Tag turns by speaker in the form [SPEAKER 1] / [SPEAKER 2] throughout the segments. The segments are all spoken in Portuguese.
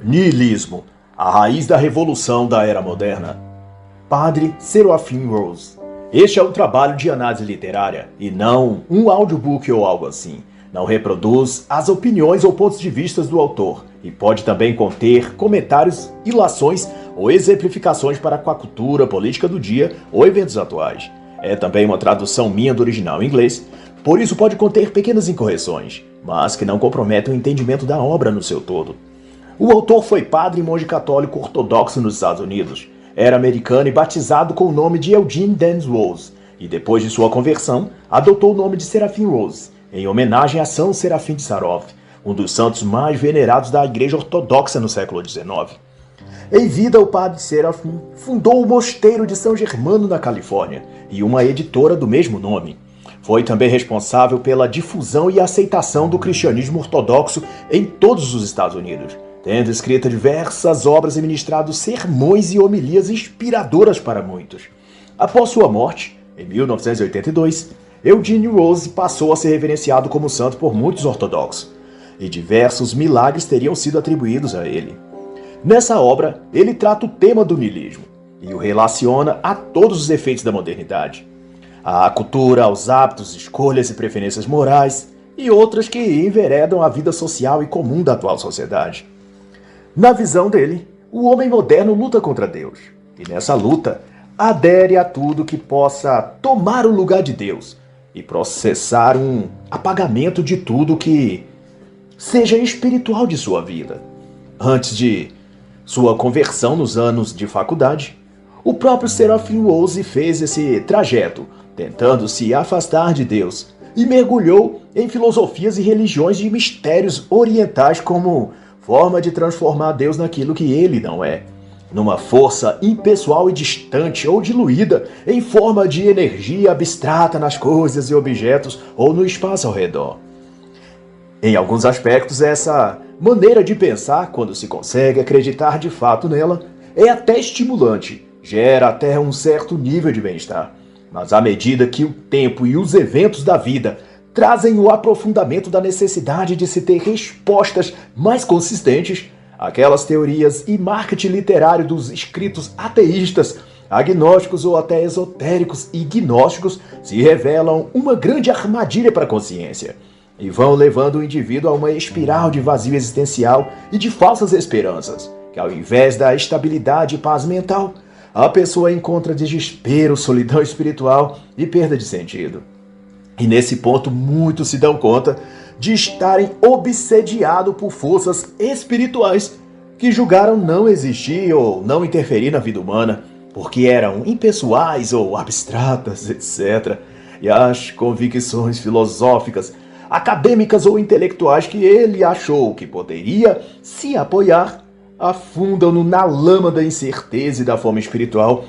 [SPEAKER 1] Niilismo, a raiz da revolução da era moderna. Padre Seraphim Rose. Este é um trabalho de análise literária e não um audiobook ou algo assim. Não reproduz as opiniões ou pontos de vista do autor e pode também conter comentários, ilações ou exemplificações para com a cultura política do dia ou eventos atuais. É também uma tradução minha do original em inglês, por isso pode conter pequenas incorreções, mas que não comprometem o entendimento da obra no seu todo. O autor foi padre e monge católico ortodoxo nos Estados Unidos. Era americano e batizado com o nome de Eugene Dens Rose, e depois de sua conversão, adotou o nome de Seraphim Rose, em homenagem a São Serafim de Sarov, um dos santos mais venerados da Igreja Ortodoxa no século XIX. Em vida, o padre Seraphim fundou o Mosteiro de São Germano na Califórnia e uma editora do mesmo nome. Foi também responsável pela difusão e aceitação do cristianismo ortodoxo em todos os Estados Unidos, tendo escrito diversas obras e ministrado sermões e homilias inspiradoras para muitos. Após sua morte, em 1982, Eugene Rose passou a ser reverenciado como santo por muitos ortodoxos, e diversos milagres teriam sido atribuídos a ele. Nessa obra, ele trata o tema do niilismo e o relaciona a todos os efeitos da modernidade, à cultura, aos hábitos, escolhas e preferências morais e outras que enveredam a vida social e comum da atual sociedade. Na visão dele, o homem moderno luta contra Deus, e nessa luta adere a tudo que possa tomar o lugar de Deus e processar um apagamento de tudo que seja espiritual de sua vida. Antes de sua conversão nos anos de faculdade, o próprio Seraphim Rose fez esse trajeto, tentando se afastar de Deus, e mergulhou em filosofias e religiões de mistérios orientais como forma de transformar Deus naquilo que ele não é, numa força impessoal e distante ou diluída em forma de energia abstrata nas coisas e objetos ou no espaço ao redor. Em alguns aspectos, essa maneira de pensar, quando se consegue acreditar de fato nela, é até estimulante, gera até um certo nível de bem-estar. Mas à medida que o tempo e os eventos da vida trazem o aprofundamento da necessidade de se ter respostas mais consistentes, aquelas teorias e marketing literário dos escritos ateístas, agnósticos ou até esotéricos e gnósticos se revelam uma grande armadilha para a consciência e vão levando o indivíduo a uma espiral de vazio existencial e de falsas esperanças, que ao invés da estabilidade e paz mental, a pessoa encontra desespero, solidão espiritual e perda de sentido. E nesse ponto muitos se dão conta de estarem obsediados por forças espirituais que julgaram não existir ou não interferir na vida humana, porque eram impessoais ou abstratas, etc. E as convicções filosóficas, acadêmicas ou intelectuais que ele achou que poderia se apoiar, afundam-no na lama da incerteza e da fome espiritual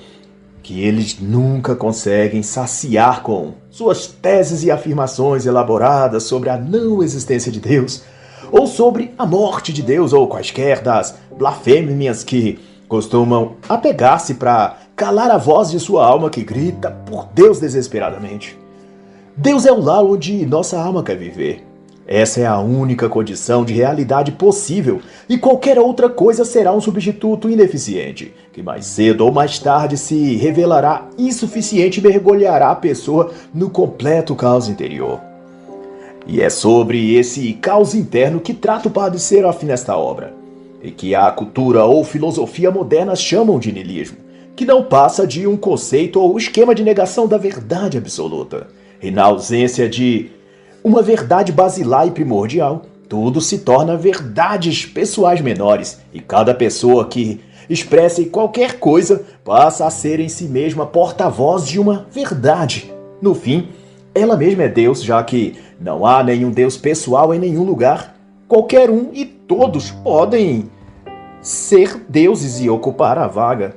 [SPEAKER 1] que eles nunca conseguem saciar com suas teses e afirmações elaboradas sobre a não existência de Deus, ou sobre a morte de Deus, ou quaisquer das blasfêmias que costumam apegar-se para calar a voz de sua alma que grita por Deus desesperadamente. Deus é o lar onde nossa alma quer viver. Essa é a única condição de realidade possível e qualquer outra coisa será um substituto ineficiente, que mais cedo ou mais tarde se revelará insuficiente e mergulhará a pessoa no completo caos interior. E é sobre esse caos interno que trata o padre Seraphim nesta obra, e que a cultura ou filosofia modernas chamam de niilismo, que não passa de um conceito ou esquema de negação da verdade absoluta, e na ausência de uma verdade basilar e primordial, tudo se torna verdades pessoais menores, e cada pessoa que expresse qualquer coisa passa a ser em si mesma porta-voz de uma verdade. No fim, ela mesma é Deus, já que não há nenhum Deus pessoal em nenhum lugar. Qualquer um e todos podem ser deuses e ocupar a vaga.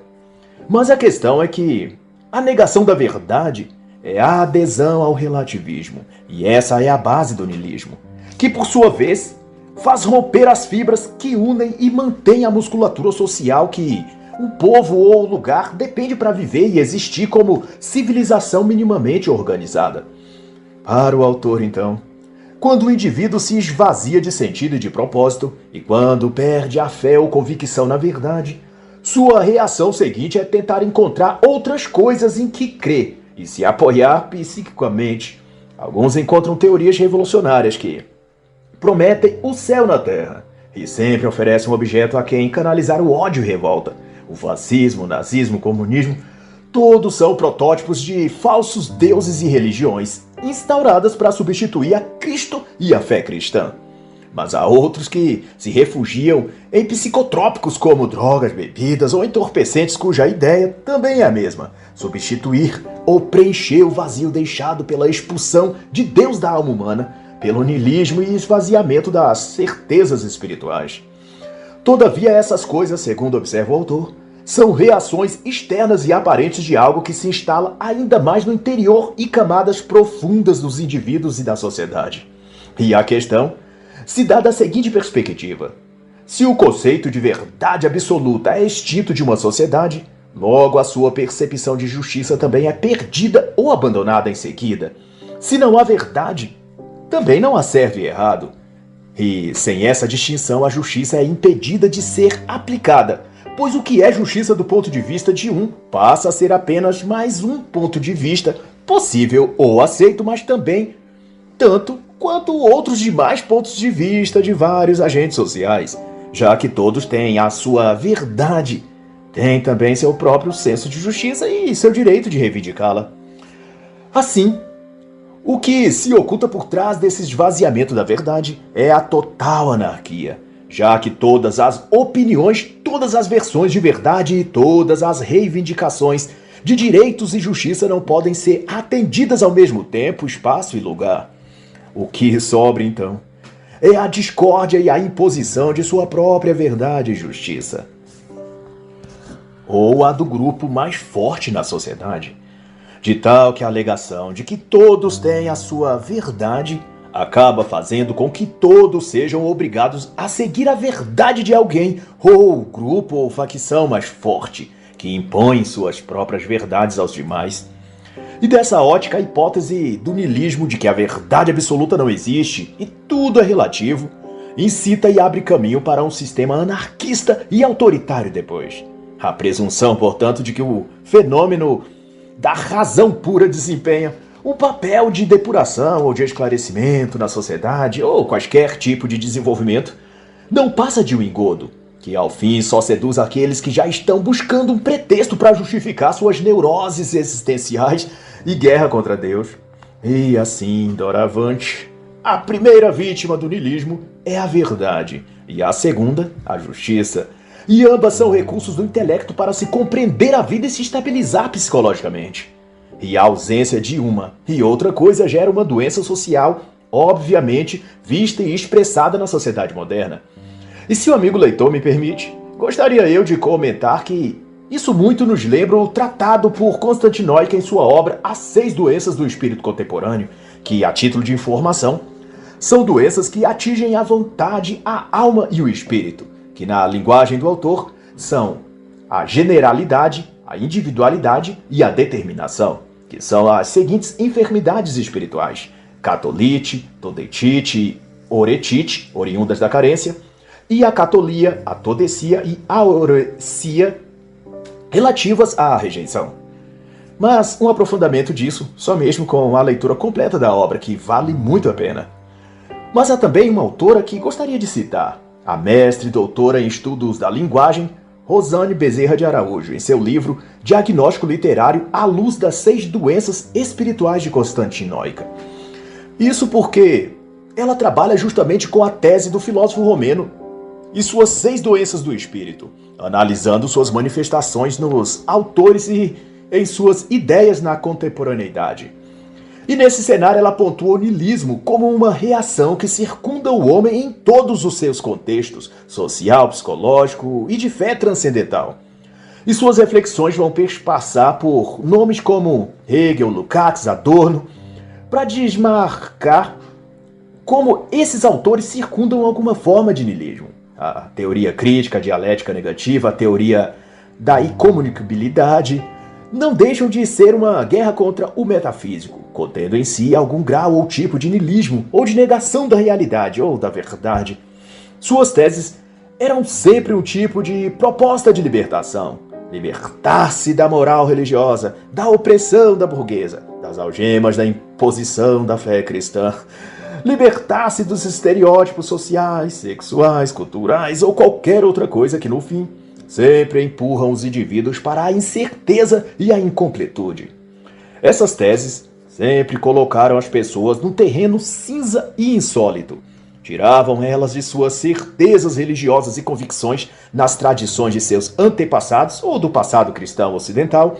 [SPEAKER 1] Mas a questão é que a negação da verdade é a adesão ao relativismo, e essa é a base do niilismo, que por sua vez faz romper as fibras que unem e mantêm a musculatura social que um povo ou lugar depende para viver e existir como civilização minimamente organizada. Para o autor, então, quando o indivíduo se esvazia de sentido e de propósito, e quando perde a fé ou convicção na verdade, sua reação seguinte é tentar encontrar outras coisas em que crer e se apoiar psiquicamente. Alguns encontram teorias revolucionárias que prometem o céu na terra e sempre oferecem um objeto a quem canalizar o ódio e revolta. O fascismo, o nazismo, o comunismo, todos são protótipos de falsos deuses e religiões instauradas para substituir a Cristo e a fé cristã. Mas há outros que se refugiam em psicotrópicos como drogas, bebidas ou entorpecentes cuja ideia também é a mesma: substituir ou preencher o vazio deixado pela expulsão de Deus da alma humana, pelo niilismo e esvaziamento das certezas espirituais. Todavia, essas coisas, segundo observa o autor, são reações externas e aparentes de algo que se instala ainda mais no interior e camadas profundas dos indivíduos e da sociedade. E a questão se dá da seguinte perspectiva: se o conceito de verdade absoluta é extinto de uma sociedade, logo a sua percepção de justiça também é perdida ou abandonada em seguida. Se não há verdade, também não há certo e errado. E sem essa distinção, a justiça é impedida de ser aplicada, pois o que é justiça do ponto de vista de um passa a ser apenas mais um ponto de vista possível ou aceito, mas também tanto quanto outros demais pontos de vista de vários agentes sociais, já que todos têm a sua verdade, têm também seu próprio senso de justiça e seu direito de reivindicá-la. Assim, o que se oculta por trás desse esvaziamento da verdade é a total anarquia, já que todas as opiniões, todas as versões de verdade e todas as reivindicações de direitos e justiça não podem ser atendidas ao mesmo tempo, espaço e lugar. O que sobra, então, é a discórdia e a imposição de sua própria verdade e justiça, ou a do grupo mais forte na sociedade, de tal que a alegação de que todos têm a sua verdade acaba fazendo com que todos sejam obrigados a seguir a verdade de alguém, ou grupo ou facção mais forte, que impõe suas próprias verdades aos demais. E dessa ótica, a hipótese do niilismo de que a verdade absoluta não existe e tudo é relativo, incita e abre caminho para um sistema anarquista e autoritário depois. A presunção, portanto, de que o fenômeno da razão pura desempenha um papel de depuração ou de esclarecimento na sociedade ou quaisquer tipo de desenvolvimento não passa de um engodo, que ao fim só seduz aqueles que já estão buscando um pretexto para justificar suas neuroses existenciais e guerra contra Deus. E assim, doravante, a primeira vítima do niilismo é a verdade, e a segunda, a justiça. E ambas são recursos do intelecto para se compreender a vida e se estabilizar psicologicamente. E a ausência de uma e outra coisa gera uma doença social, obviamente vista e expressada na sociedade moderna. E se o amigo leitor me permite, gostaria eu de comentar que isso muito nos lembra o tratado por Constantinoica em sua obra As 6 Doenças do Espírito Contemporâneo, que, a título de informação, são doenças que atingem a vontade, a alma e o espírito, que na linguagem do autor são a generalidade, a individualidade e a determinação, que são as seguintes enfermidades espirituais: catolite, todetite e oretite, oriundas da carência, e a catolia, a todecia e a aurecia, relativas à rejeição. Mas um aprofundamento disso só mesmo com a leitura completa da obra, que vale muito a pena. Mas há também uma autora que gostaria de citar, a mestre e doutora em estudos da linguagem, Rosane Bezerra de Araújo, em seu livro Diagnóstico Literário à Luz das 6 Doenças Espirituais de Constantinoica. Isso porque ela trabalha justamente com a tese do filósofo romeno e suas 6 doenças do espírito, analisando suas manifestações nos autores e em suas ideias na contemporaneidade. E nesse cenário ela pontua o niilismo como uma reação que circunda o homem em todos os seus contextos, social, psicológico e de fé transcendental. E suas reflexões vão perspassar por nomes como Hegel, Lukács, Adorno, para desmarcar como esses autores circundam alguma forma de niilismo. A teoria crítica, a dialética negativa, a teoria da incomunicabilidade, não deixam de ser uma guerra contra o metafísico, contendo em si algum grau ou tipo de niilismo ou de negação da realidade ou da verdade. Suas teses eram sempre um tipo de proposta de libertação. Libertar-se da moral religiosa, da opressão da burguesa, das algemas da imposição da fé cristã. Libertar-se dos estereótipos sociais, sexuais, culturais ou qualquer outra coisa que, no fim, sempre empurram os indivíduos para a incerteza e a incompletude. Essas teses sempre colocaram as pessoas num terreno cinza e insólito. Tiravam elas de suas certezas religiosas e convicções nas tradições de seus antepassados ou do passado cristão ocidental,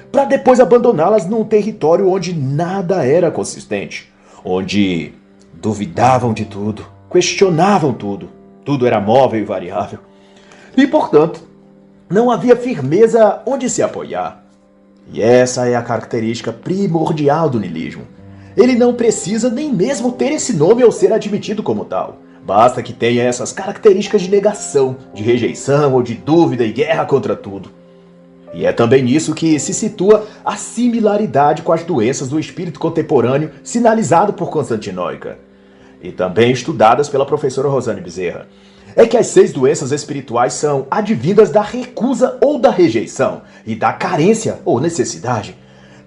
[SPEAKER 1] para depois abandoná-las num território onde nada era consistente, onde duvidavam de tudo, questionavam tudo, tudo era móvel e variável. E, portanto, não havia firmeza onde se apoiar. E essa é a característica primordial do niilismo. Ele não precisa nem mesmo ter esse nome ou ser admitido como tal. Basta que tenha essas características de negação, de rejeição ou de dúvida e guerra contra tudo. E é também nisso que se situa a similaridade com as doenças do espírito contemporâneo sinalizado por Constantinoica, e também estudadas pela professora Rosane Bezerra. É que as 6 doenças espirituais são advindas da recusa ou da rejeição, e da carência ou necessidade.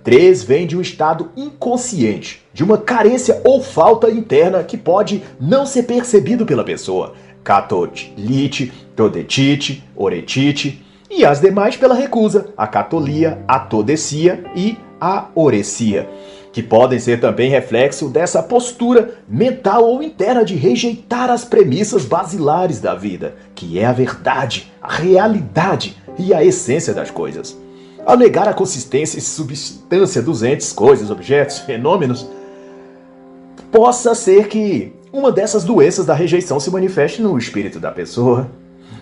[SPEAKER 1] 3 vêm de um estado inconsciente, de uma carência ou falta interna que pode não ser percebido pela pessoa. Catolite, todetite, oretite, e as demais pela recusa, a catolia, a todecia e a orecia, que podem ser também reflexo dessa postura mental ou interna de rejeitar as premissas basilares da vida, que é a verdade, a realidade e a essência das coisas. Ao negar a consistência e substância dos entes, coisas, objetos, fenômenos, possa ser que uma dessas doenças da rejeição se manifeste no espírito da pessoa.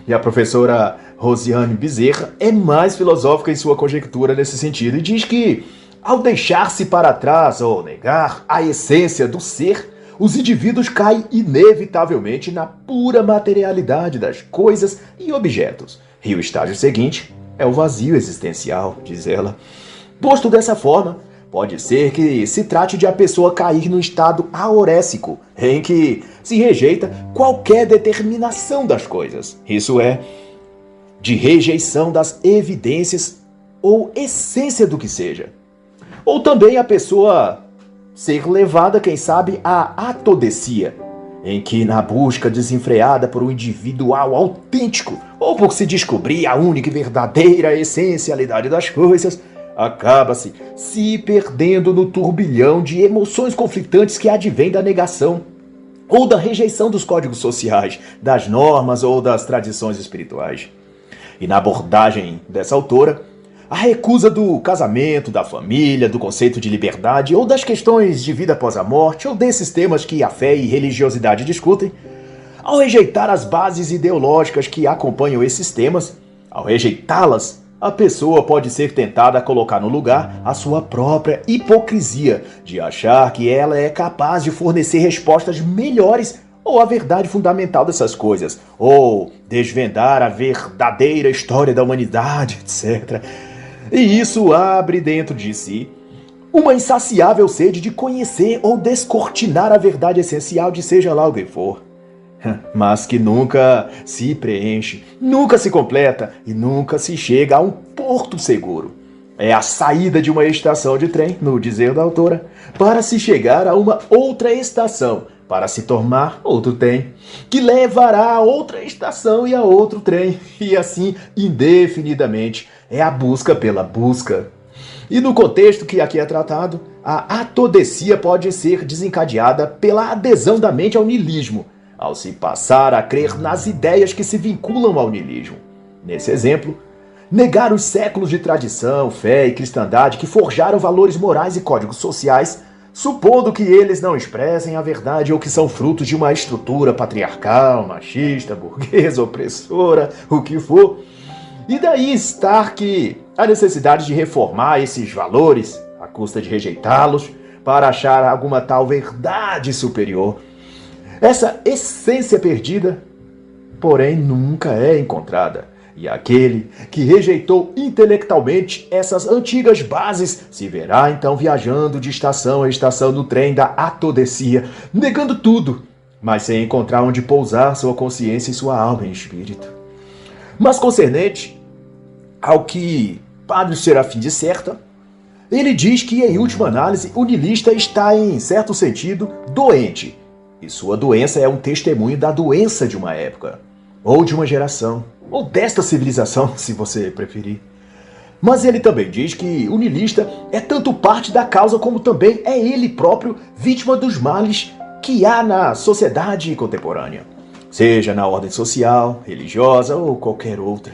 [SPEAKER 1] E a professora Rosane Bezerra é mais filosófica em sua conjectura nesse sentido e diz que, ao deixar-se para trás ou negar a essência do ser, os indivíduos caem inevitavelmente na pura materialidade das coisas e objetos. E o estágio seguinte é o vazio existencial, diz ela. Posto dessa forma, pode ser que se trate de a pessoa cair no estado aorésico, em que se rejeita qualquer determinação das coisas. Isso é, de rejeição das evidências ou essência do que seja. Ou também a pessoa ser levada, quem sabe, à atodecia, em que, na busca desenfreada por um individual autêntico, ou por se descobrir a única e verdadeira essencialidade das coisas, acaba-se se perdendo no turbilhão de emoções conflitantes que advêm da negação ou da rejeição dos códigos sociais, das normas ou das tradições espirituais. E na abordagem dessa autora, a recusa do casamento, da família, do conceito de liberdade ou das questões de vida após a morte ou desses temas que a fé e religiosidade discutem, ao rejeitar as bases ideológicas que acompanham esses temas, ao rejeitá-las, a pessoa pode ser tentada a colocar no lugar a sua própria hipocrisia de achar que ela é capaz de fornecer respostas melhores ou a verdade fundamental dessas coisas, ou desvendar a verdadeira história da humanidade, etc. E isso abre dentro de si uma insaciável sede de conhecer ou descortinar a verdade essencial de seja lá o que for, mas que nunca se preenche, nunca se completa e nunca se chega a um porto seguro. É a saída de uma estação de trem, no dizer da autora, para se chegar a uma outra estação, para se tomar outro trem, que levará a outra estação e a outro trem, e assim indefinidamente. É a busca pela busca. E no contexto que aqui é tratado, a atodecia pode ser desencadeada pela adesão da mente ao niilismo, ao se passar a crer nas ideias que se vinculam ao niilismo. Nesse exemplo, negar os séculos de tradição, fé e cristandade que forjaram valores morais e códigos sociais, supondo que eles não expressem a verdade ou que são frutos de uma estrutura patriarcal, machista, burguesa, opressora, o que for. E daí estar que a necessidade de reformar esses valores, à custa de rejeitá-los, para achar alguma tal verdade superior. Essa essência perdida, porém, nunca é encontrada. E aquele que rejeitou intelectualmente essas antigas bases se verá então viajando de estação a estação no trem da atodecia, negando tudo, mas sem encontrar onde pousar sua consciência e sua alma em espírito. Mas concernente ao que Padre Serafim disserta, ele diz que, em última análise, o niilista está, em certo sentido, doente, e sua doença é um testemunho da doença de uma época, ou de uma geração, ou desta civilização, se você preferir. Mas ele também diz que o niilista é tanto parte da causa como também é ele próprio vítima dos males que há na sociedade contemporânea, seja na ordem social, religiosa ou qualquer outra.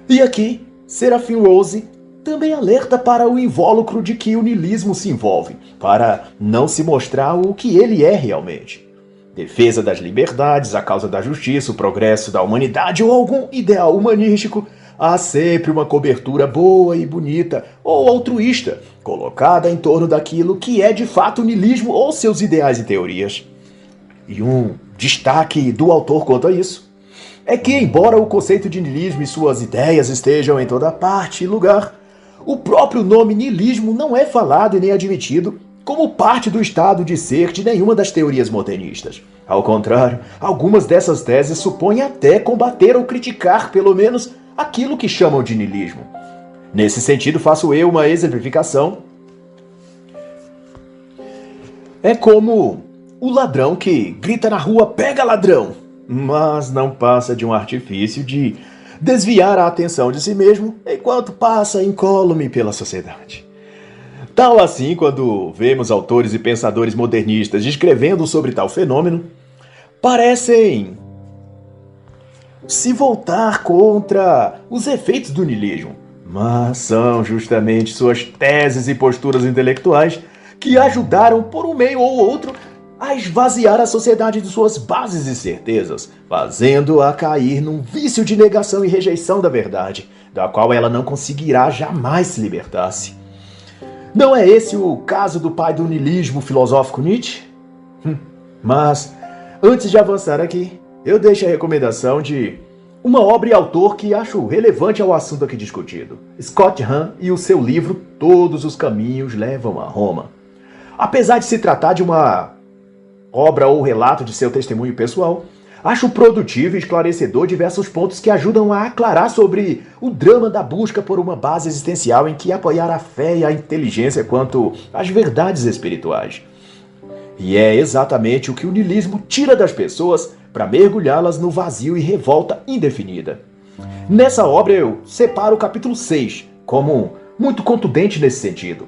[SPEAKER 1] E aqui, Serafim Rose também alerta para o invólucro de que o niilismo se envolve, para não se mostrar o que ele é realmente. Defesa das liberdades, a causa da justiça, o progresso da humanidade ou algum ideal humanístico, há sempre uma cobertura boa e bonita ou altruísta, colocada em torno daquilo que é de fato o niilismo ou seus ideais e teorias. E um destaque do autor quanto a isso é que, embora o conceito de niilismo e suas ideias estejam em toda parte e lugar, o próprio nome niilismo não é falado e nem admitido como parte do estado de ser de nenhuma das teorias modernistas. Ao contrário, algumas dessas teses supõem até combater ou criticar, pelo menos, aquilo que chamam de niilismo. Nesse sentido, faço eu uma exemplificação. É como o ladrão que grita na rua, pega ladrão, mas não passa de um artifício de desviar a atenção de si mesmo enquanto passa incólume pela sociedade. Tal assim, quando vemos autores e pensadores modernistas escrevendo sobre tal fenômeno, parecem se voltar contra os efeitos do niilismo, mas são justamente suas teses e posturas intelectuais que ajudaram, por um meio ou outro, a esvaziar a sociedade de suas bases e certezas, fazendo-a cair num vício de negação e rejeição da verdade, da qual ela não conseguirá jamais se libertar-se. Não é esse o caso do pai do niilismo filosófico Nietzsche? Mas, antes de avançar aqui, eu deixo a recomendação de uma obra e autor que acho relevante ao assunto aqui discutido, Scott Hahn e o seu livro Todos os Caminhos Levam a Roma. Apesar de se tratar de uma obra ou relato de seu testemunho pessoal, acho produtivo e esclarecedor diversos pontos que ajudam a aclarar sobre o drama da busca por uma base existencial em que apoiar a fé e a inteligência quanto às verdades espirituais. E é exatamente o que o niilismo tira das pessoas para mergulhá-las no vazio e revolta indefinida. Nessa obra eu separo o capítulo 6 como muito contundente nesse sentido.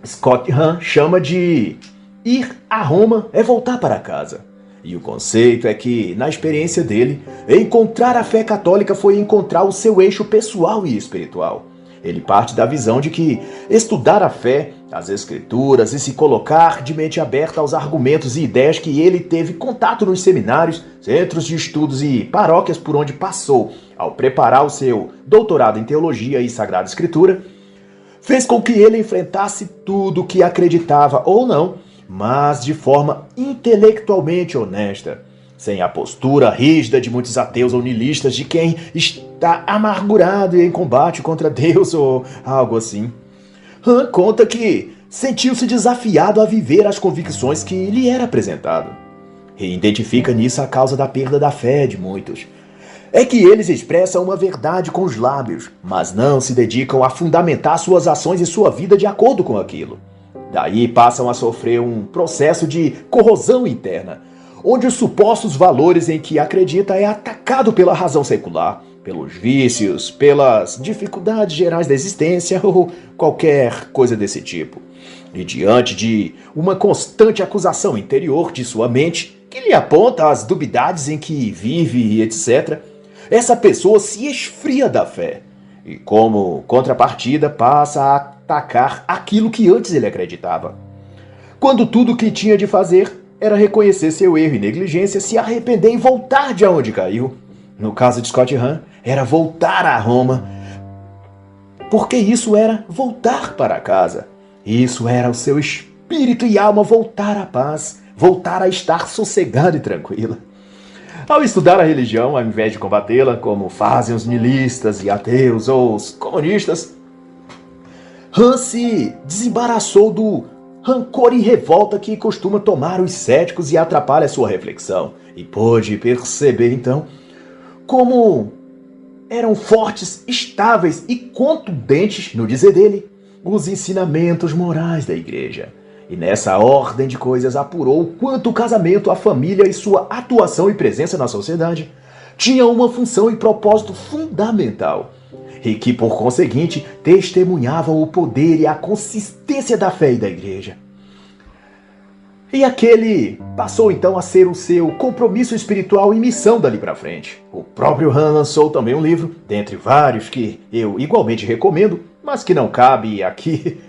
[SPEAKER 1] Scott Hahn chama de ir a Roma é voltar para casa. E o conceito é que, na experiência dele, encontrar a fé católica foi encontrar o seu eixo pessoal e espiritual. Ele parte da visão de que estudar a fé, as escrituras e se colocar de mente aberta aos argumentos e ideias que ele teve contato nos seminários, centros de estudos e paróquias por onde passou ao preparar o seu doutorado em teologia e sagrada escritura, fez com que ele enfrentasse tudo o que acreditava ou não, mas de forma intelectualmente honesta, sem a postura rígida de muitos ateus ou niilistas de quem está amargurado e em combate contra Deus ou algo assim. Hahn conta que sentiu-se desafiado a viver as convicções que lhe era apresentado. E identifica nisso a causa da perda da fé de muitos. É que eles expressam uma verdade com os lábios, mas não se dedicam a fundamentar suas ações e sua vida de acordo com aquilo. Daí passam a sofrer um processo de corrosão interna, onde os supostos valores em que acredita é atacado pela razão secular, pelos vícios, pelas dificuldades gerais da existência ou qualquer coisa desse tipo. E diante de uma constante acusação interior de sua mente, que lhe aponta as dubiedades em que vive e etc., essa pessoa se esfria da fé e, como contrapartida, passa a atacar aquilo que antes ele acreditava. Quando tudo o que tinha de fazer era reconhecer seu erro e negligência, se arrepender e voltar de onde caiu. No caso de Scott Hahn, era voltar a Roma, porque isso era voltar para casa. Isso era o seu espírito e alma voltar à paz, voltar a estar sossegado e tranquila. Ao estudar a religião, ao invés de combatê-la, como fazem os niilistas e ateus ou os comunistas, Hans se desembaraçou do rancor e revolta que costuma tomar os céticos e atrapalha sua reflexão, e pôde perceber então como eram fortes, estáveis e contundentes, no dizer dele, os ensinamentos morais da igreja. E nessa ordem de coisas apurou o quanto o casamento, a família e sua atuação e presença na sociedade tinham uma função e propósito fundamental, e que, por conseguinte, testemunhavam o poder e a consistência da fé e da igreja. E aquele passou então a ser o seu compromisso espiritual e missão dali para frente. O próprio Han lançou também um livro, dentre vários que eu igualmente recomendo, mas que não cabe aqui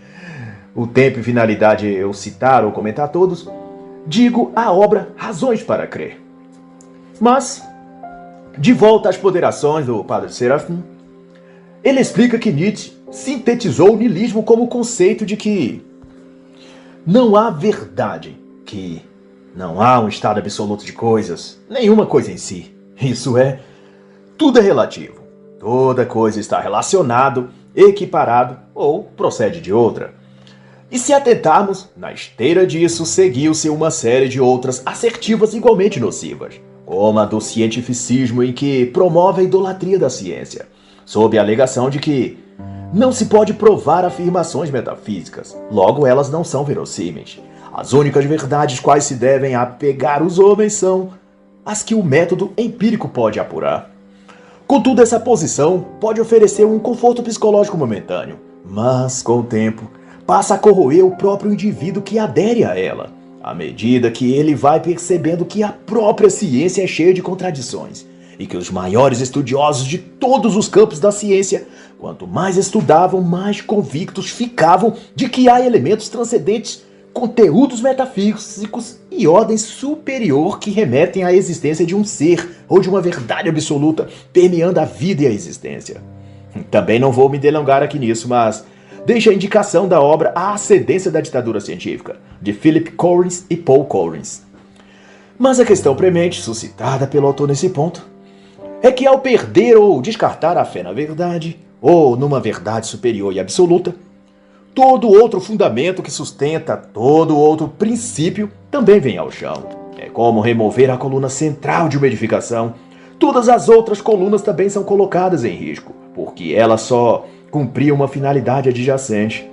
[SPEAKER 1] o tempo e finalidade eu citar ou comentar todos. Digo a obra Razões para Crer. Mas, de volta às ponderações do Padre Serafim, ele explica que Nietzsche sintetizou o niilismo como o conceito de que não há verdade, que não há um estado absoluto de coisas, nenhuma coisa em si. Isso é, tudo é relativo. Toda coisa está relacionado, equiparado ou procede de outra. E se atentarmos, na esteira disso seguiu-se uma série de outras assertivas igualmente nocivas, como a do cientificismo em que promove a idolatria da ciência, sob a alegação de que não se pode provar afirmações metafísicas, logo elas não são verossímeis. As únicas verdades quais se devem apegar os homens são as que o método empírico pode apurar. Contudo, essa posição pode oferecer um conforto psicológico momentâneo, mas, com o tempo, passa a corroer o próprio indivíduo que adere a ela, à medida que ele vai percebendo que a própria ciência é cheia de contradições, e que os maiores estudiosos de todos os campos da ciência, quanto mais estudavam, mais convictos ficavam de que há elementos transcendentes, conteúdos metafísicos e ordem superior que remetem à existência de um ser ou de uma verdade absoluta permeando a vida e a existência. Também não vou me delongar aqui nisso, mas deixo a indicação da obra A Ascendência da Ditadura Científica, de Philip Collins e Paul Collins. Mas a questão premente, suscitada pelo autor nesse ponto, é que ao perder ou descartar a fé na verdade, ou numa verdade superior e absoluta, todo outro fundamento que sustenta todo outro princípio também vem ao chão. É como remover a coluna central de uma edificação. Todas as outras colunas também são colocadas em risco, porque elas só cumpriam uma finalidade adjacente.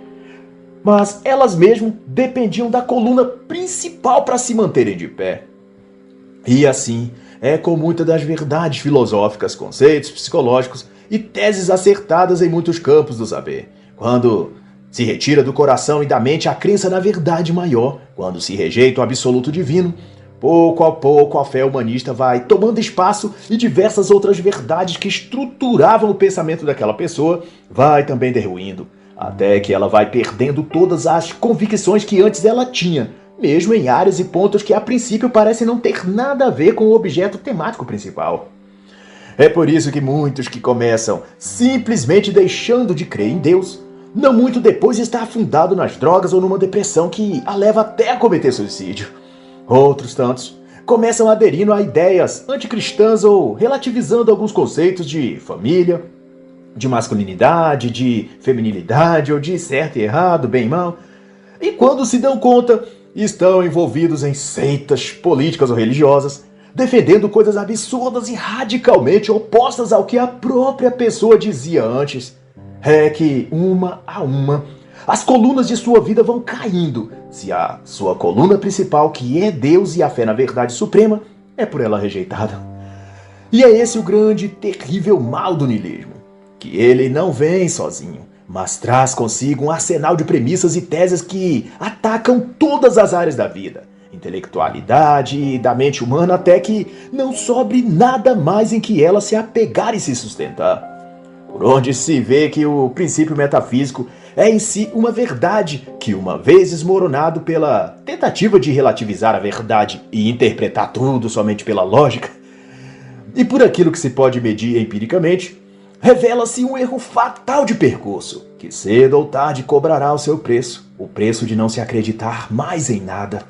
[SPEAKER 1] Mas elas mesmo dependiam da coluna principal para se manterem de pé. E assim é com muitas das verdades filosóficas, conceitos psicológicos e teses acertadas em muitos campos do saber. Quando se retira do coração e da mente a crença na verdade maior, quando se rejeita o absoluto divino, pouco a pouco a fé humanista vai tomando espaço e diversas outras verdades que estruturavam o pensamento daquela pessoa vai também derruindo, até que ela vai perdendo todas as convicções que antes ela tinha, mesmo em áreas e pontos que a princípio parecem não ter nada a ver com o objeto temático principal. É por isso que muitos que começam simplesmente deixando de crer em Deus, não muito depois está afundado nas drogas ou numa depressão que a leva até a cometer suicídio. Outros tantos começam aderindo a ideias anticristãs ou relativizando alguns conceitos de família, de masculinidade, de feminilidade ou de certo e errado, bem e mal. E quando se dão conta, estão envolvidos em seitas políticas ou religiosas, defendendo coisas absurdas e radicalmente opostas ao que a própria pessoa dizia antes. É que, uma a uma, as colunas de sua vida vão caindo, se a sua coluna principal, que é Deus e a fé na verdade suprema, é por ela rejeitada. E é esse o grande, terrível mal do niilismo, que ele não vem sozinho, mas traz consigo um arsenal de premissas e teses que atacam todas as áreas da vida, intelectualidade e da mente humana, até que não sobre nada mais em que ela se apegar e se sustentar. Por onde se vê que o princípio metafísico é em si uma verdade que, uma vez desmoronado pela tentativa de relativizar a verdade e interpretar tudo somente pela lógica, e por aquilo que se pode medir empiricamente, revela-se um erro fatal de percurso, que cedo ou tarde cobrará o seu preço, o preço de não se acreditar mais em nada.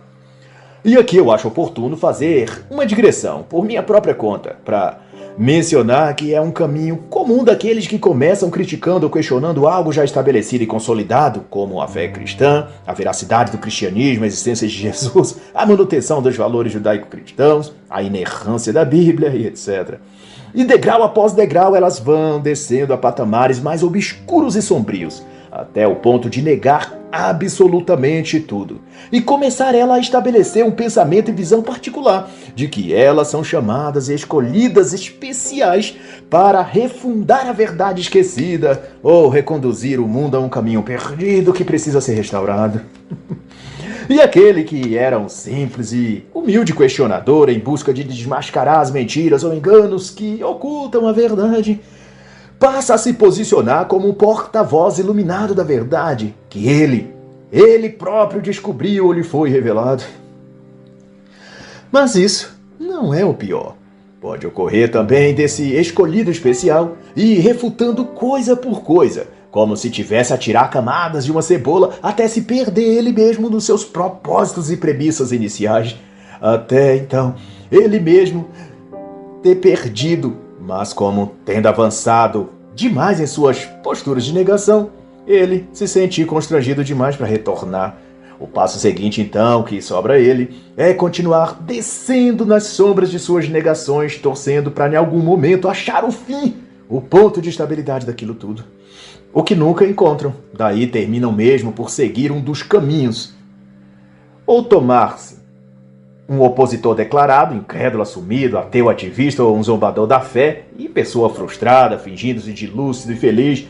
[SPEAKER 1] E aqui eu acho oportuno fazer uma digressão, por minha própria conta, para mencionar que é um caminho comum daqueles que começam criticando ou questionando algo já estabelecido e consolidado, como a fé cristã, a veracidade do cristianismo, a existência de Jesus, a manutenção dos valores judaico-cristãos, a inerrância da Bíblia e etc. E degrau após degrau elas vão descendo a patamares mais obscuros e sombrios, até o ponto de negar absolutamente tudo, e começar ela a estabelecer um pensamento e visão particular de que elas são chamadas e escolhidas especiais para refundar a verdade esquecida ou reconduzir o mundo a um caminho perdido que precisa ser restaurado. E aquele que era um simples e humilde questionador em busca de desmascarar as mentiras ou enganos que ocultam a verdade, passa a se posicionar como um porta-voz iluminado da verdade, que ele próprio descobriu ou lhe foi revelado. Mas isso não é o pior. Pode ocorrer também desse escolhido especial ir refutando coisa por coisa, como se tivesse a tirar camadas de uma cebola até se perder ele mesmo nos seus propósitos e premissas iniciais. Até então, ele mesmo ter perdido, mas como tendo avançado demais em suas posturas de negação, ele se sentir constrangido demais para retornar. O passo seguinte, então, que sobra a ele, é continuar descendo nas sombras de suas negações, torcendo para em algum momento achar o fim, o ponto de estabilidade daquilo tudo. O que nunca encontram, daí terminam mesmo por seguir um dos caminhos. Ou tomar-se um opositor declarado, incrédulo assumido, ateu ativista ou um zombador da fé, e pessoa frustrada, fingindo-se de lúcido e feliz,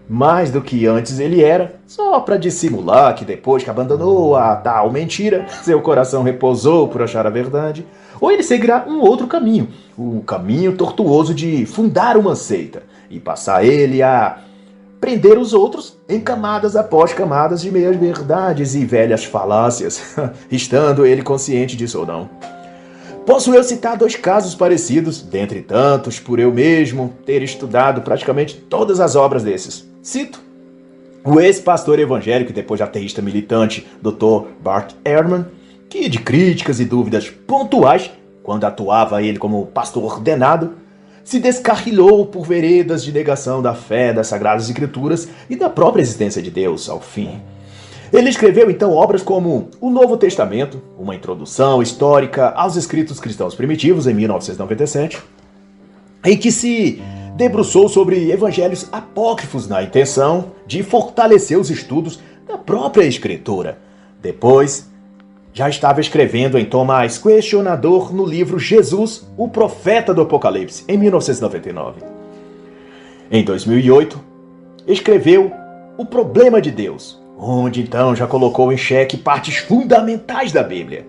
[SPEAKER 1] mais do que antes ele era, só para dissimular que depois que abandonou a tal mentira, seu coração repousou por achar a verdade, ou ele seguirá um outro caminho, o caminho tortuoso de fundar uma seita, e passar ele a prender os outros em camadas após camadas de meias verdades e velhas falácias, estando ele consciente disso ou não. Posso eu citar 2 casos parecidos, dentre tantos, por eu mesmo ter estudado praticamente todas as obras desses. Cito o ex-pastor evangélico e depois ateísta militante, Dr. Bart Ehrman, que de críticas e dúvidas pontuais, quando atuava ele como pastor ordenado, se descarrilhou por veredas de negação da fé, das Sagradas Escrituras e da própria existência de Deus, ao fim. Ele escreveu então obras como O Novo Testamento, uma introdução histórica aos escritos cristãos primitivos, em 1997, em que se debruçou sobre evangelhos apócrifos na intenção de fortalecer os estudos da própria Escritura. Depois, já estava escrevendo em tom mais questionador no livro Jesus, o Profeta do Apocalipse, em 1999. Em 2008, escreveu O Problema de Deus, onde então já colocou em xeque partes fundamentais da Bíblia.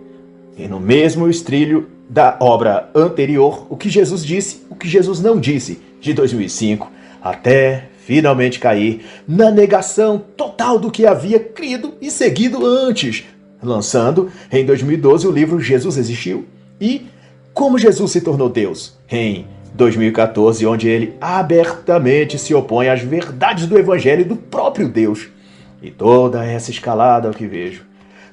[SPEAKER 1] E no mesmo estrilho da obra anterior, O que Jesus disse, o que Jesus não disse, de 2005, até finalmente cair na negação total do que havia crido e seguido antes, lançando em 2012 o livro Jesus Existiu e Como Jesus se tornou Deus, em 2014, onde ele abertamente se opõe às verdades do Evangelho do próprio Deus. E toda essa escalada, ao que vejo,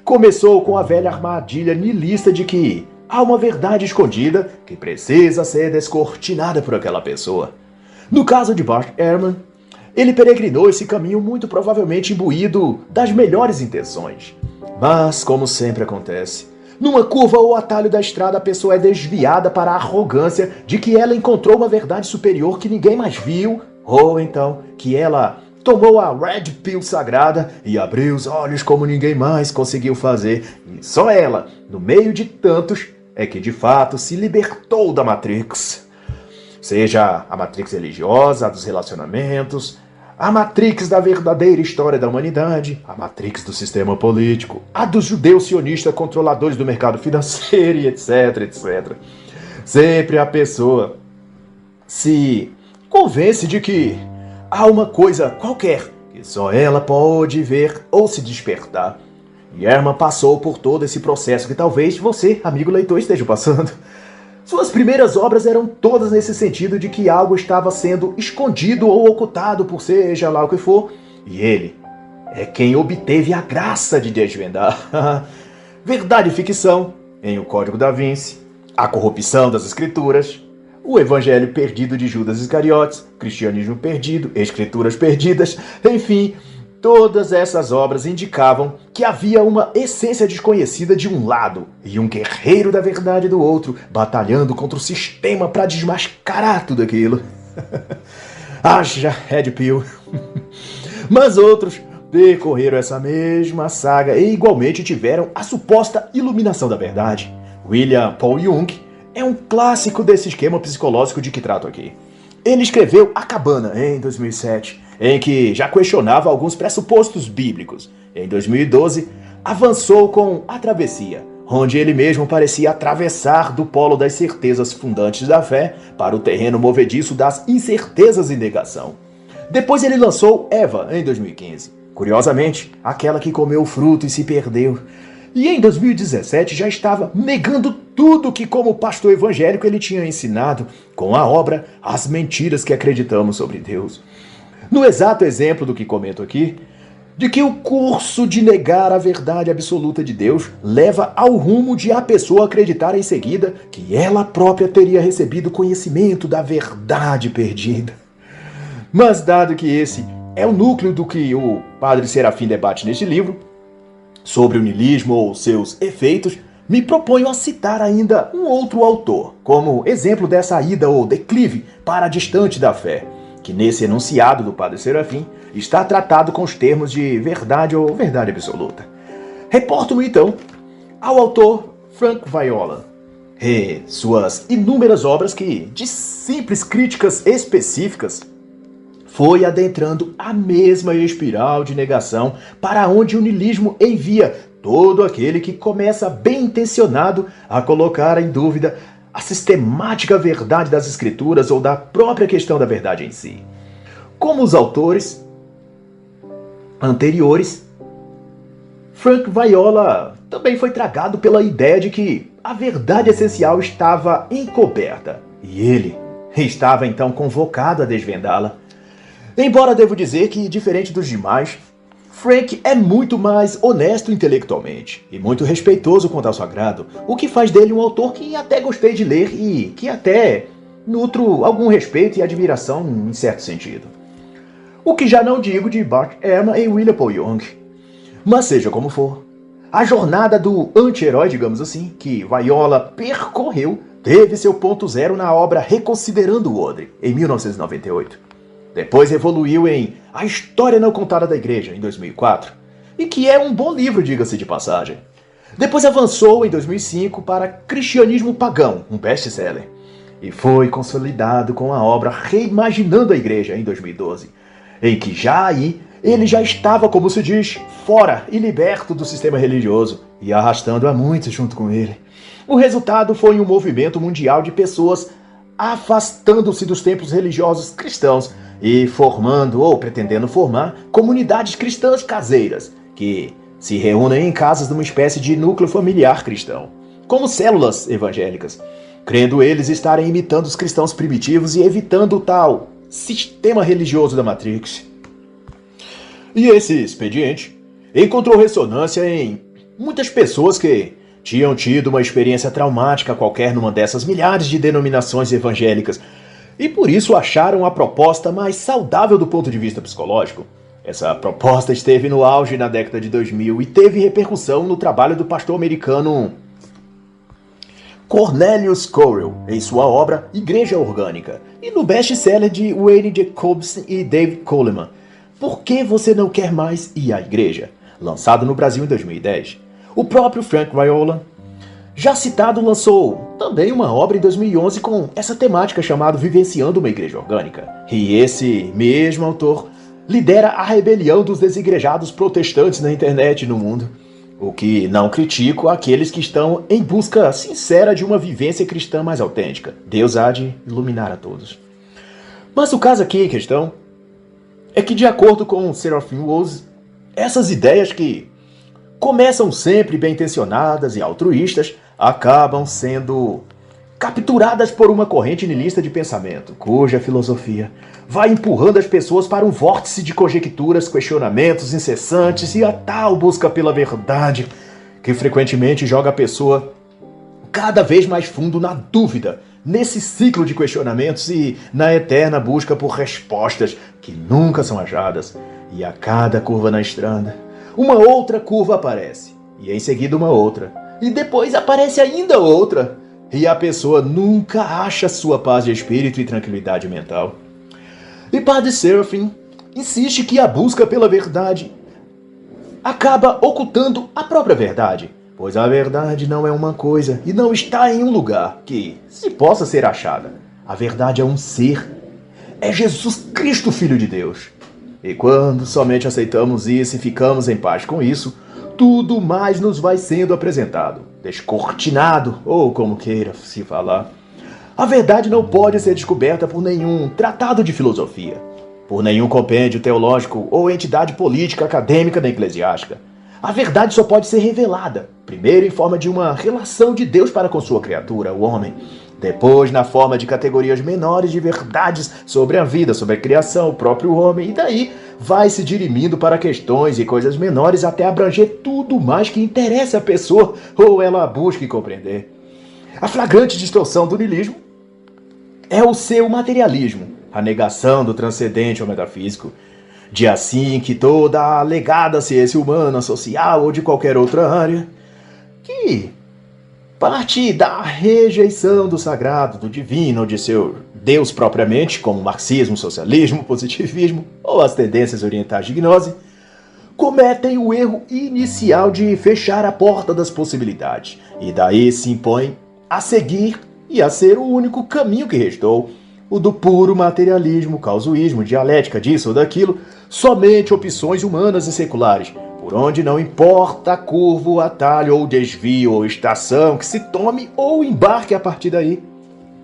[SPEAKER 1] começou com a velha armadilha nihilista de que há uma verdade escondida que precisa ser descortinada por aquela pessoa. No caso de Bart Ehrman, ele peregrinou esse caminho muito provavelmente imbuído das melhores intenções. Mas, como sempre acontece, numa curva ou atalho da estrada a pessoa é desviada para a arrogância de que ela encontrou uma verdade superior que ninguém mais viu, ou então que ela tomou a Red Pill sagrada e abriu os olhos como ninguém mais conseguiu fazer. E só ela, no meio de tantos, é que de fato se libertou da Matrix. Seja a Matrix religiosa, a dos relacionamentos, a Matrix da verdadeira história da humanidade, a Matrix do sistema político, a dos judeus sionistas controladores do mercado financeiro e etc, etc. Sempre a pessoa se convence de que há uma coisa qualquer que só ela pode ver ou se despertar. E Ehrman passou por todo esse processo que talvez você, amigo leitor, esteja passando. Suas primeiras obras eram todas nesse sentido de que algo estava sendo escondido ou ocultado por seja lá o que for, e ele é quem obteve a graça de desvendar. Verdade e ficção, em O Código da Vinci, A Corrupção das Escrituras, O Evangelho Perdido de Judas Iscariotes, Cristianismo Perdido, Escrituras Perdidas, enfim, todas essas obras indicavam que havia uma essência desconhecida de um lado e um guerreiro da verdade do outro, batalhando contra o sistema para desmascarar tudo aquilo. Haja Red Pill. Mas outros percorreram essa mesma saga e igualmente tiveram a suposta iluminação da verdade. William Paul Jung é um clássico desse esquema psicológico de que trato aqui. Ele escreveu A Cabana, em 2007, em que já questionava alguns pressupostos bíblicos. Em 2012, avançou com A Travessia, onde ele mesmo parecia atravessar do polo das certezas fundantes da fé para o terreno movediço das incertezas e negação. Depois ele lançou Eva, em 2015. Curiosamente, aquela que comeu o fruto e se perdeu. E em 2017 já estava negando tudo que, como pastor evangélico, ele tinha ensinado com a obra As Mentiras que Acreditamos sobre Deus. No exato exemplo do que comento aqui, de que o curso de negar a verdade absoluta de Deus leva ao rumo de a pessoa acreditar em seguida que ela própria teria recebido conhecimento da verdade perdida. Mas dado que esse é o núcleo do que o padre Serafim debate neste livro, sobre o niilismo ou seus efeitos, me proponho a citar ainda um outro autor, como exemplo dessa ida ou declive para distante da fé, que nesse enunciado do padre Serafim está tratado com os termos de verdade ou verdade absoluta. Reporto-me então ao autor Frank Viola e suas inúmeras obras que, de simples críticas específicas, foi adentrando a mesma espiral de negação para onde o niilismo envia todo aquele que começa bem intencionado a colocar em dúvida a sistemática verdade das escrituras ou da própria questão da verdade em si. Como os autores anteriores, Frank Viola também foi tragado pela ideia de que a verdade essencial estava encoberta e ele estava então convocado a desvendá-la. Embora devo dizer que, diferente dos demais, Frank é muito mais honesto intelectualmente e muito respeitoso quanto ao sagrado, o que faz dele um autor que até gostei de ler e que até nutro algum respeito e admiração em certo sentido. O que já não digo de Bart Ehrman e William Paul Jung. Mas seja como for, a jornada do anti-herói, digamos assim, que Viola percorreu, teve seu ponto zero na obra Reconsiderando o Odre, em 1998. Depois evoluiu em A História Não Contada da Igreja, em 2004, e que é um bom livro, diga-se de passagem. Depois avançou em 2005 para Cristianismo Pagão, um best-seller, e foi consolidado com a obra Reimaginando a Igreja, em 2012, em que já aí ele já estava, como se diz, fora e liberto do sistema religioso e arrastando a muitos junto com ele. O resultado foi um movimento mundial de pessoas afastando-se dos templos religiosos cristãos e formando ou pretendendo formar comunidades cristãs caseiras que se reúnem em casas numa espécie de núcleo familiar cristão, como células evangélicas, crendo eles estarem imitando os cristãos primitivos e evitando o tal sistema religioso da Matrix. E esse expediente encontrou ressonância em muitas pessoas que tinham tido uma experiência traumática qualquer numa dessas milhares de denominações evangélicas e por isso acharam a proposta mais saudável do ponto de vista psicológico. Essa proposta esteve no auge na década de 2000 e teve repercussão no trabalho do pastor americano Cornelius Correll, em sua obra Igreja Orgânica, e no best-seller de Wayne Jacobson e David Coleman, Por que Você Não Quer Mais Ir à Igreja?, lançado no Brasil em 2010. O próprio Frank Viola, já citado, lançou também uma obra em 2011 com essa temática chamada Vivenciando uma Igreja Orgânica. E esse mesmo autor lidera a rebelião dos desigrejados protestantes na internet e no mundo. O que não critico aqueles que estão em busca sincera de uma vivência cristã mais autêntica. Deus há de iluminar a todos. Mas o caso aqui em questão é que, de acordo com Serafim Rose, essas ideias que começam sempre bem intencionadas e altruístas, acabam sendo capturadas por uma corrente niilista de pensamento, cuja filosofia vai empurrando as pessoas para um vórtice de conjecturas, questionamentos incessantes e a tal busca pela verdade, que frequentemente joga a pessoa cada vez mais fundo na dúvida, nesse ciclo de questionamentos e na eterna busca por respostas que nunca são achadas. E a cada curva na estrada, uma outra curva aparece, e em seguida uma outra, e depois aparece ainda outra, e a pessoa nunca acha sua paz de espírito e tranquilidade mental. E Padre Seraphim insiste que a busca pela verdade acaba ocultando a própria verdade, pois a verdade não é uma coisa e não está em um lugar que se possa ser achada. A verdade é um ser, é Jesus Cristo, Filho de Deus. E quando somente aceitamos isso e ficamos em paz com isso, tudo mais nos vai sendo apresentado, descortinado, ou como queira se falar. A verdade não pode ser descoberta por nenhum tratado de filosofia, por nenhum compêndio teológico ou entidade política, acadêmica nem eclesiástica. A verdade só pode ser revelada, primeiro em forma de uma relação de Deus para com sua criatura, o homem, depois na forma de categorias menores de verdades sobre a vida, sobre a criação, o próprio homem, e daí vai se dirimindo para questões e coisas menores até abranger tudo mais que interessa a pessoa ou ela busque compreender. A flagrante distorção do niilismo é o seu materialismo, a negação do transcendente ou metafísico, de assim que toda a alegada ciência humana, social ou de qualquer outra área, que parte da rejeição do sagrado, do divino ou de seu Deus propriamente, como marxismo, socialismo, positivismo ou as tendências orientais de gnose, cometem o erro inicial de fechar a porta das possibilidades e daí se impõem a seguir e a ser o único caminho que restou, o do puro materialismo, causuísmo, dialética disso ou daquilo, somente opções humanas e seculares, por onde não importa a curva, o atalho ou desvio ou estação que se tome ou embarque a partir daí,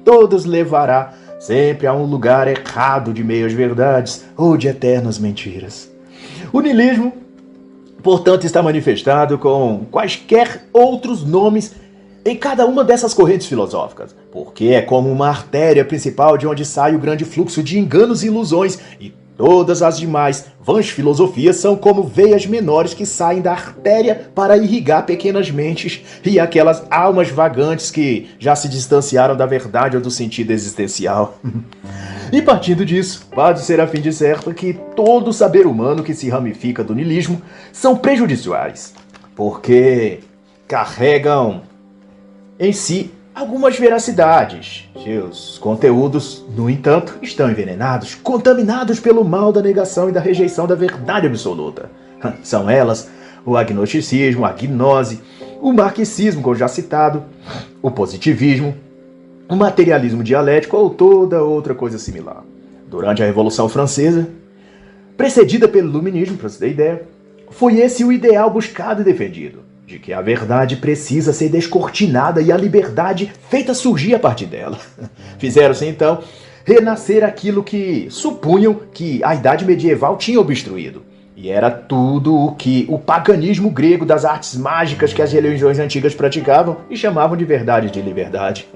[SPEAKER 1] todos levará sempre a um lugar errado de meias verdades ou de eternas mentiras. O niilismo, portanto, está manifestado com quaisquer outros nomes em cada uma dessas correntes filosóficas, porque é como uma artéria principal de onde sai o grande fluxo de enganos e ilusões, e todas as demais vãs filosofias são como veias menores que saem da artéria para irrigar pequenas mentes e aquelas almas vagantes que já se distanciaram da verdade ou do sentido existencial. E partindo disso, Padre Seraphim disserta que todo saber humano que se ramifica do niilismo são prejudiciais, porque carregam em si algumas veracidades. Seus conteúdos, no entanto, estão envenenados, contaminados pelo mal da negação e da rejeição da verdade absoluta. São elas o agnosticismo, a gnose, o marxismo, como já citado, o positivismo, o materialismo dialético ou toda outra coisa similar. Durante a Revolução Francesa, precedida pelo Iluminismo, para você ter ideia, foi esse o ideal buscado e defendido, de que a verdade precisa ser descortinada e a liberdade feita surgir a partir dela. Fizeram-se, então, renascer aquilo que supunham que a Idade Medieval tinha obstruído. E era tudo o que o paganismo grego das artes mágicas que as religiões antigas praticavam e chamavam de verdade e de liberdade.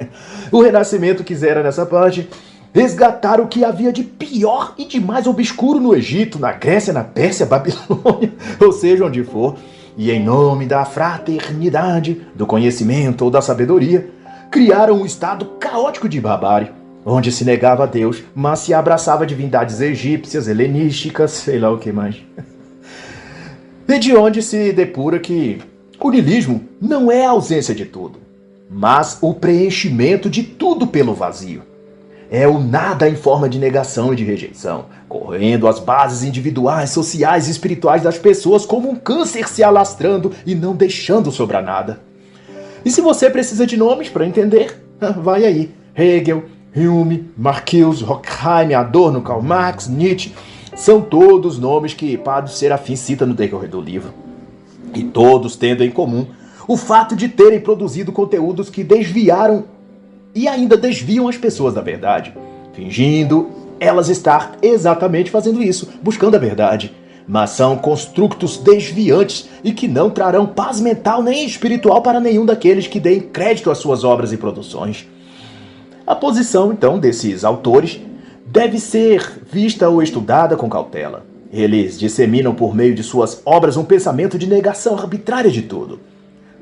[SPEAKER 1] O Renascimento quisera, nessa parte, resgatar o que havia de pior e de mais obscuro no Egito, na Grécia, na Pérsia, Babilônia, ou seja, onde for, e em nome da fraternidade, do conhecimento ou da sabedoria, criaram um estado caótico de barbárie, onde se negava a Deus, mas se abraçava divindades egípcias, helenísticas, sei lá o que mais. E de onde se depura que o niilismo não é a ausência de tudo, mas o preenchimento de tudo pelo vazio. É o nada em forma de negação e de rejeição, corroendo as bases individuais, sociais e espirituais das pessoas como um câncer se alastrando e não deixando sobrar nada. E se você precisa de nomes para entender, vai aí. Hegel, Hume, Marcuse, Horkheim, Adorno, Karl Marx, Nietzsche, são todos nomes que Padre Seraphim cita no decorrer do livro. E todos tendo em comum o fato de terem produzido conteúdos que desviaram e ainda desviam as pessoas da verdade, fingindo elas estar exatamente fazendo isso, buscando a verdade. Mas são construtos desviantes e que não trarão paz mental nem espiritual para nenhum daqueles que deem crédito às suas obras e produções. A posição, então, desses autores deve ser vista ou estudada com cautela. Eles disseminam por meio de suas obras um pensamento de negação arbitrária de tudo.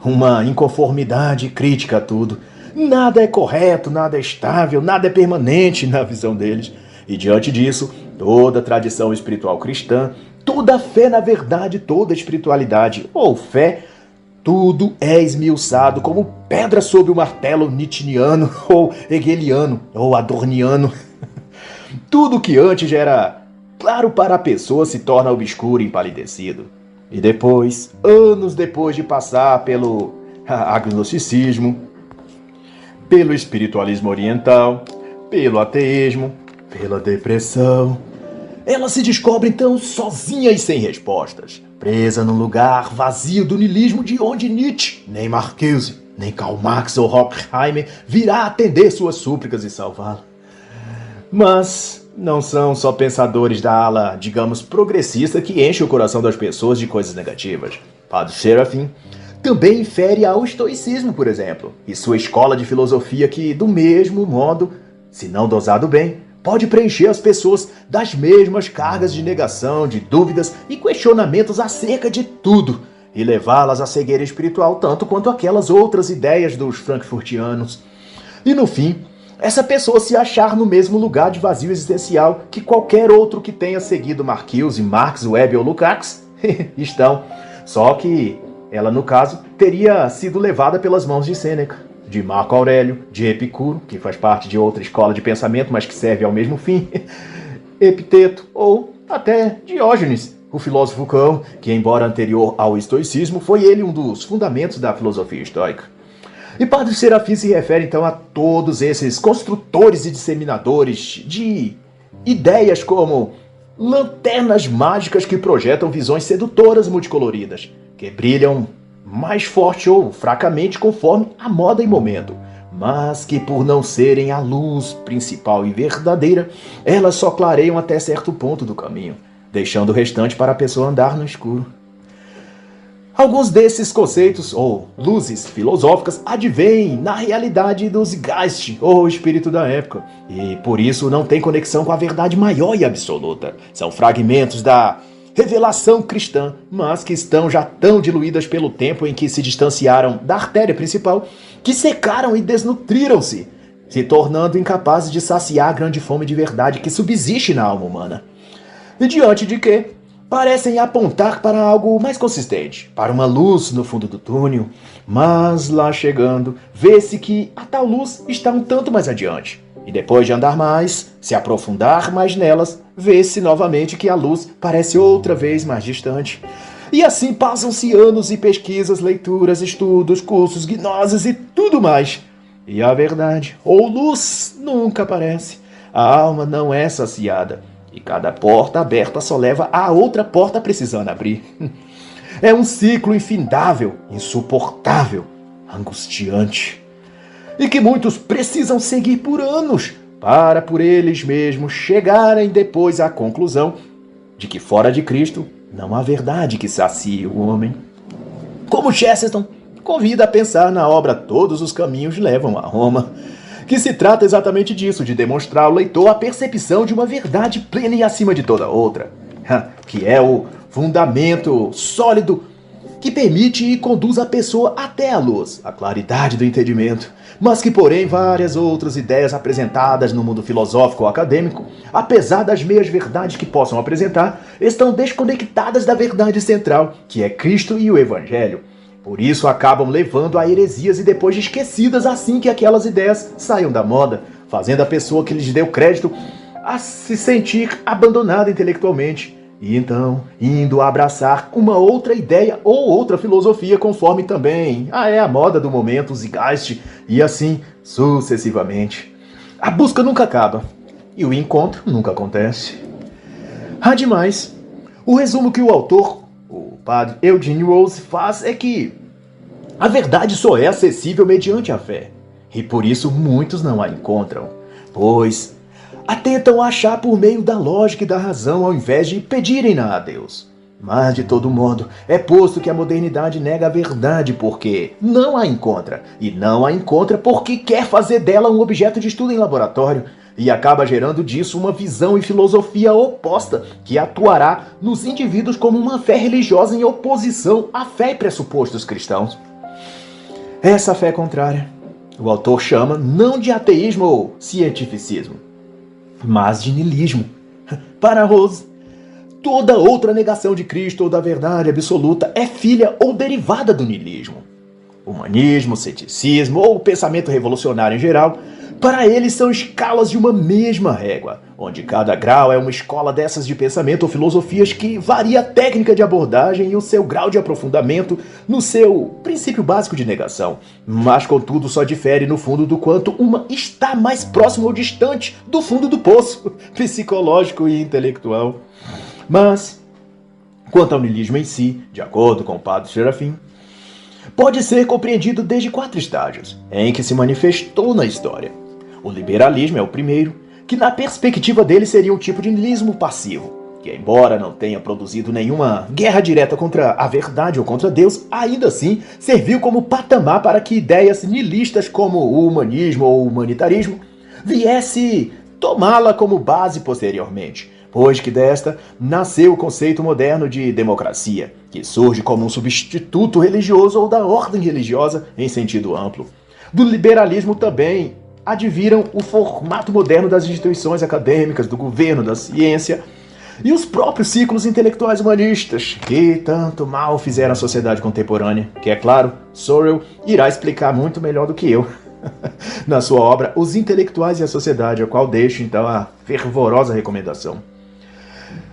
[SPEAKER 1] uma inconformidade crítica a tudo. Nada é correto, nada é estável, nada é permanente na visão deles. E diante disso, toda a tradição espiritual cristã, toda a fé na verdade, toda a espiritualidade ou fé, tudo é esmiuçado como pedra sob o martelo nietzscheano ou hegeliano ou adorniano. Tudo que antes era claro para a pessoa se torna obscuro e empalidecido. E depois, anos depois de passar pelo agnosticismo, pelo espiritualismo oriental, pelo ateísmo, pela depressão, ela se descobre então sozinha e sem respostas, presa num lugar vazio do niilismo de onde Nietzsche, nem Marcuse, nem Karl Marx ou Horkheimer virá atender suas súplicas e salvá-la. Mas não são só pensadores da ala, digamos, progressista que enchem o coração das pessoas de coisas negativas. Padre Seraphim também infere ao estoicismo, por exemplo, e sua escola de filosofia que, do mesmo modo, se não dosado bem, pode preencher as pessoas das mesmas cargas de negação, de dúvidas e questionamentos acerca de tudo, e levá-las à cegueira espiritual tanto quanto aquelas outras ideias dos frankfurtianos. E no fim, essa pessoa se achar no mesmo lugar de vazio existencial que qualquer outro que tenha seguido Marcuse, Marx, Weber ou Lukács estão, só que ela, no caso, teria sido levada pelas mãos de Sêneca, de Marco Aurélio, de Epicuro, que faz parte de outra escola de pensamento, mas que serve ao mesmo fim, Epiteto, ou até Diógenes, o filósofo cão, que, embora anterior ao estoicismo, foi ele um dos fundamentos da filosofia estoica. E Padre Seraphim se refere então a todos esses construtores e disseminadores de ideias como lanternas mágicas que projetam visões sedutoras multicoloridas, que brilham mais forte ou fracamente conforme a moda e momento, mas que por não serem a luz principal e verdadeira, elas só clareiam até certo ponto do caminho, deixando o restante para a pessoa andar no escuro. Alguns desses conceitos, ou luzes filosóficas, advêm na realidade do Zeitgeist, ou espírito da época, e por isso não têm conexão com a verdade maior e absoluta. São fragmentos da revelação cristã, mas que estão já tão diluídas pelo tempo em que se distanciaram da artéria principal, que secaram e desnutriram-se, se tornando incapazes de saciar a grande fome de verdade que subsiste na alma humana. E diante de que parecem apontar para algo mais consistente, para uma luz no fundo do túnel, mas lá chegando, vê-se que a tal luz está um tanto mais adiante. E depois de andar mais, se aprofundar mais nelas, vê-se novamente que a luz parece outra vez mais distante. E assim passam-se anos e pesquisas, leituras, estudos, cursos, gnoses e tudo mais. E a verdade, ou luz, nunca aparece. A alma não é saciada. E cada porta aberta só leva a outra porta precisando abrir. É um ciclo infindável, insuportável, angustiante. E que muitos precisam seguir por anos para por eles mesmos chegarem depois à conclusão de que fora de Cristo não há verdade que sacie o homem. Como Chesterton convida a pensar na obra Todos os Caminhos Levam a Roma, que se trata exatamente disso, de demonstrar ao leitor a percepção de uma verdade plena e acima de toda outra, que é o fundamento sólido que permite e conduz a pessoa até a luz, a claridade do entendimento, mas que, porém, várias outras ideias apresentadas no mundo filosófico ou acadêmico, apesar das meias verdades que possam apresentar, estão desconectadas da verdade central, que é Cristo e o Evangelho. Por isso acabam levando a heresias e depois esquecidas assim que aquelas ideias saiam da moda, fazendo a pessoa que lhes deu crédito a se sentir abandonada intelectualmente, e então indo abraçar uma outra ideia ou outra filosofia conforme também é a moda do momento, o Zeitgeist, e assim sucessivamente. A busca nunca acaba e o encontro nunca acontece. Ademais, o resumo que o autor, o padre Eugene Rose, faz é que a verdade só é acessível mediante a fé, e por isso muitos não a encontram, pois a tentam achar por meio da lógica e da razão ao invés de pedirem-na a Deus. Mas, de todo modo, é posto que a modernidade nega a verdade porque não a encontra, e não a encontra porque quer fazer dela um objeto de estudo em laboratório, e acaba gerando disso uma visão e filosofia oposta que atuará nos indivíduos como uma fé religiosa em oposição à fé e pressupostos cristãos. Essa fé contrária, o autor chama não de ateísmo ou cientificismo, mas de niilismo. Para Rawls, toda outra negação de Cristo ou da verdade absoluta é filha ou derivada do niilismo. Humanismo, ceticismo ou pensamento revolucionário em geral, para eles são escalas de uma mesma régua, onde cada grau é uma escola dessas de pensamento ou filosofias que varia a técnica de abordagem e o seu grau de aprofundamento no seu princípio básico de negação, mas contudo só difere no fundo do quanto uma está mais próxima ou distante do fundo do poço psicológico e intelectual. Mas, quanto ao niilismo em si, de acordo com o padre Serafim, pode ser compreendido desde 4 estágios em que se manifestou na história. O liberalismo é o primeiro, que na perspectiva dele seria um tipo de niilismo passivo, que embora não tenha produzido nenhuma guerra direta contra a verdade ou contra Deus, ainda assim serviu como patamar para que ideias niilistas como o humanismo ou o humanitarismo viesse tomá-la como base posteriormente, pois que desta nasceu o conceito moderno de democracia, que surge como um substituto religioso ou da ordem religiosa em sentido amplo. Do liberalismo também adviram o formato moderno das instituições acadêmicas, do governo, da ciência e os próprios ciclos intelectuais humanistas, que tanto mal fizeram à sociedade contemporânea, que, é claro, Sorrell irá explicar muito melhor do que eu na sua obra Os Intelectuais e a Sociedade, a qual deixo, então, a fervorosa recomendação.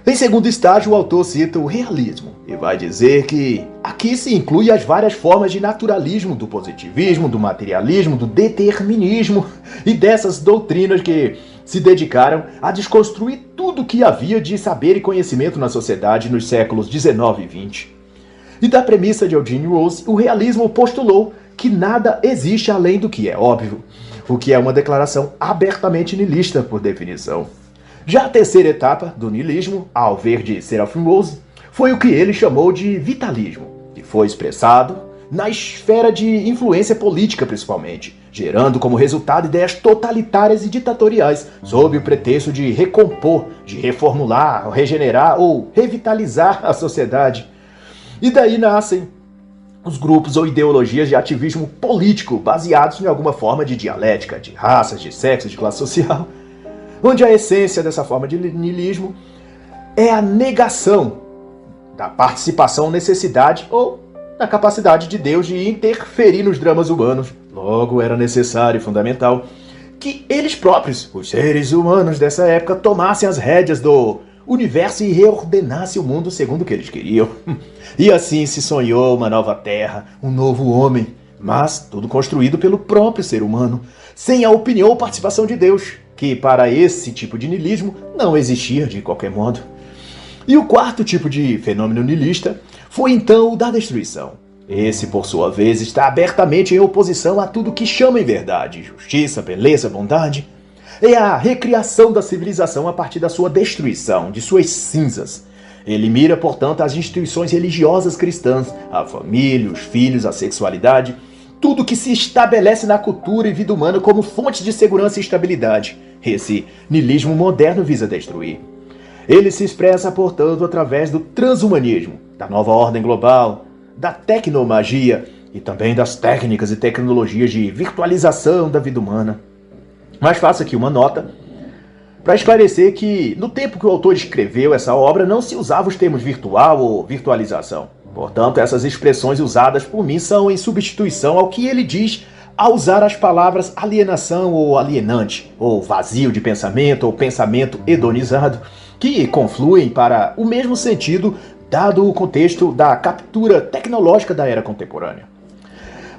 [SPEAKER 1] Em segundo estágio, o autor cita o realismo e vai dizer que aqui se inclui as várias formas de naturalismo, do positivismo, do materialismo, do determinismo e dessas doutrinas que se dedicaram a desconstruir tudo o que havia de saber e conhecimento na sociedade nos séculos XIX e XX. E da premissa de Eugene Rawls, o realismo postulou que nada existe além do que é óbvio, o que é uma declaração abertamente niilista por definição. Já a terceira etapa do niilismo, ao ver de Serafim Rawls, foi o que ele chamou de vitalismo, que foi expressado na esfera de influência política principalmente, gerando como resultado ideias totalitárias e ditatoriais, sob o pretexto de recompor, de reformular, regenerar ou revitalizar a sociedade. E daí nascem os grupos ou ideologias de ativismo político baseados em alguma forma de dialética, de raças, de sexo, de classe social, onde a essência dessa forma de niilismo é a negação da participação, necessidade ou da capacidade de Deus de interferir nos dramas humanos. Logo, era necessário e fundamental que eles próprios, os seres humanos dessa época, tomassem as rédeas do universo e reordenassem o mundo segundo o que eles queriam. E assim se sonhou uma nova terra, um novo homem, mas tudo construído pelo próprio ser humano, sem a opinião ou participação de Deus, que para esse tipo de niilismo não existia de qualquer modo. E o quarto tipo de fenômeno niilista foi então o da destruição. Esse, por sua vez, está abertamente em oposição a tudo que chama em verdade, justiça, beleza, bondade. É a recriação da civilização a partir da sua destruição, de suas cinzas. Ele mira, portanto, as instituições religiosas cristãs, a família, os filhos, a sexualidade, tudo que se estabelece na cultura e vida humana como fonte de segurança e estabilidade. Esse niilismo moderno visa destruir. Ele se expressa, portanto, através do transhumanismo, da nova ordem global, da tecnomagia e também das técnicas e tecnologias de virtualização da vida humana. Mas faço aqui uma nota para esclarecer que, no tempo que o autor escreveu essa obra, não se usava os termos virtual ou virtualização. Portanto, essas expressões usadas por mim são em substituição ao que ele diz ao usar as palavras alienação ou alienante, ou vazio de pensamento ou pensamento hedonizado, que confluem para o mesmo sentido dado o contexto da captura tecnológica da era contemporânea.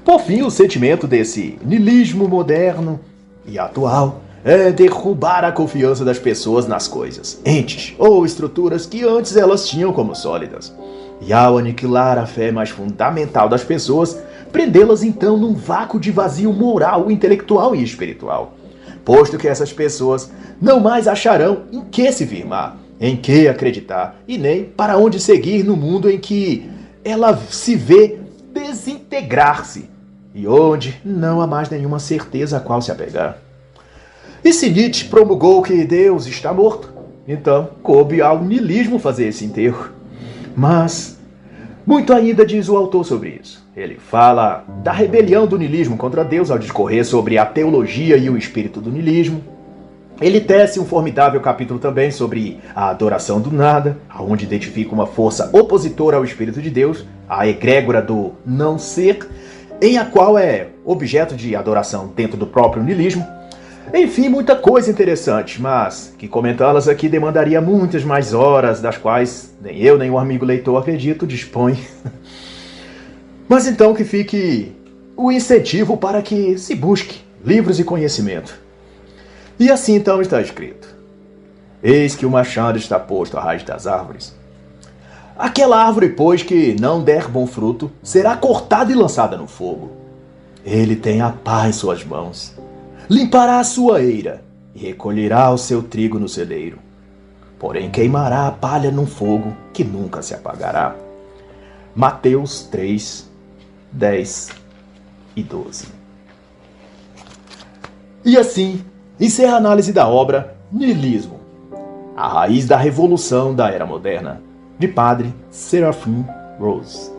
[SPEAKER 1] Por fim, o sentimento desse niilismo moderno e atual é derrubar a confiança das pessoas nas coisas, entes ou estruturas que antes elas tinham como sólidas. E ao aniquilar a fé mais fundamental das pessoas, prendê-las então num vácuo de vazio moral, intelectual e espiritual. Posto que essas pessoas não mais acharão em que se firmar, em que acreditar e nem para onde seguir no mundo em que ela se vê desintegrar-se e onde não há mais nenhuma certeza a qual se apegar. E se Nietzsche promulgou que Deus está morto, então coube ao niilismo fazer esse enterro. Mas Muito ainda diz o autor sobre isso. Ele fala da rebelião do niilismo contra Deus ao discorrer sobre a teologia e o espírito do niilismo. Ele tece um formidável capítulo também sobre a adoração do nada, onde identifica uma força opositora ao espírito de Deus, a egrégora do não ser, em a qual é objeto de adoração dentro do próprio niilismo. Enfim, muita coisa interessante, mas que comentá-las aqui demandaria muitas mais horas, das quais nem eu nem o amigo leitor, acredito, dispõe. Mas então que fique o incentivo para que se busque livros e conhecimento. E assim então está escrito: eis que o machado está posto à raiz das árvores. Aquela árvore, pois, que não der bom fruto, será cortada e lançada no fogo. Ele tem a pá em suas mãos. Limpará a sua eira e recolherá o seu trigo no celeiro. Porém queimará a palha num fogo que nunca se apagará. Mateus 3, 10 e 12. E assim encerra a análise da obra Niilismo, a raiz da revolução da era moderna, de Padre Seraphim Rose.